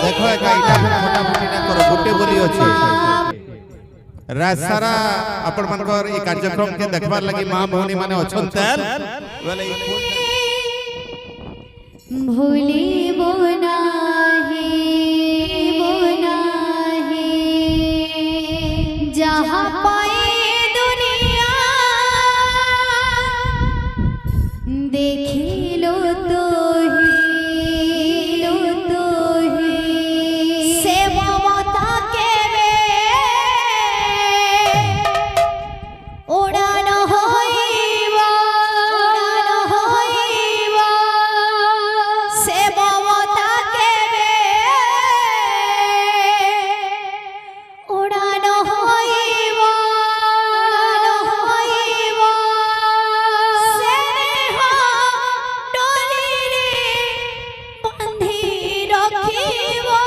देखो एका इटा फटाफटी ना करो गुटे बोली अछि रात सारा अपन मनकर ई कार्यक्रम के देखबार लगी मां भौनी माने अछन तेल बोले भूलिबो नाही जहाँ पाए दुनिया देखिलो तो से ममता के उड़ान होइबा से ममता के उड़ान होइबा से हो डोरी रे बंधी रखिबा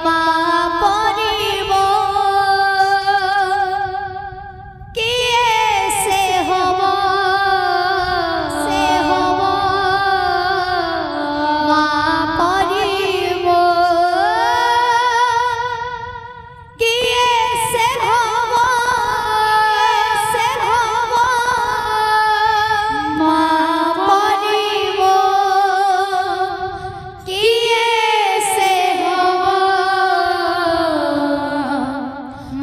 मां परिबो किए से होबो मां परिबो किए से होबो मां परिबो किए से होबो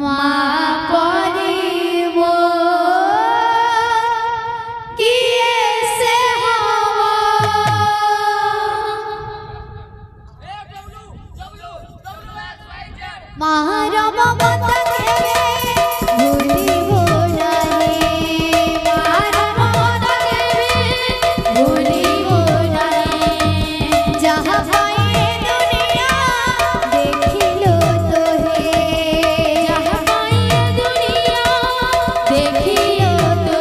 मां परिबो किए से होबो मारो ममता केवे भूलिबो नाही मारो ममता केवे भूलिबो नाही जहाँ पाए दुनिया देखिलो तो जहाँ पाए दुनिया देखिलो तो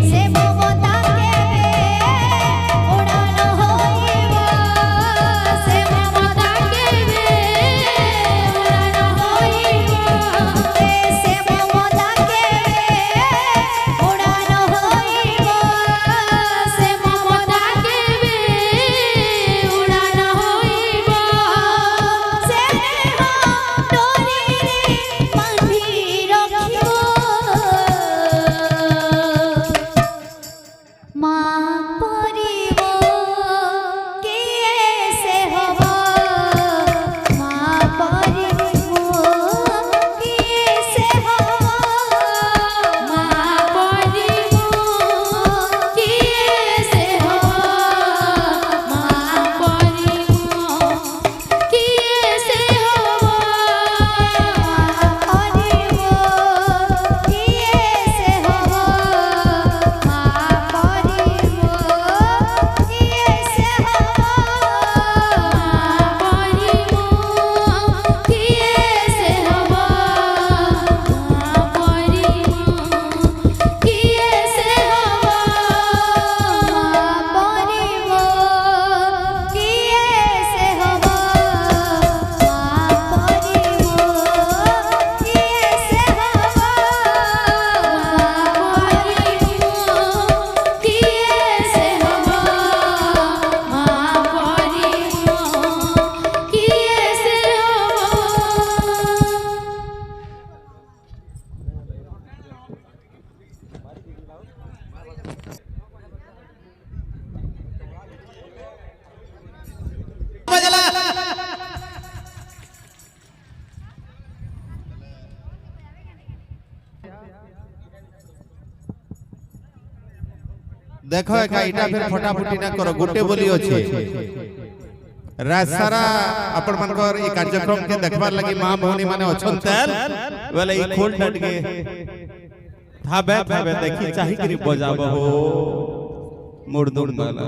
से ममता केवे उड़ान होइबा से ममता केवे उड़ान होइबा से ममता केवे उड़ान होइबा से ममता केवे उड़ान होइबा से हो डोरी रे बांधी रखिबो मां परिबो किए से होबो मां परिबो किए से होबो मां परिबो किए से होबो मां परिबो किए से होबो मां परिबो किए से होबो मां परिबो किए से होबो मां परिबो किए से होबो मां परिबो किए से होबो मां परिबो किए से होबो मां परिबो किए से होबो मां परिबो किए से होबो मां परिबो किए से होबो देखो एका इटा फटाफटी ना करो गुटे बोली अछि रात सारा अपन मनकर ई कार्यक्रम के देखबार लगी मां भौनी माने अछन तेल बोले ई खोल डट के थाबे देखी चाही करी बजाबो हो मुर्दुम वाला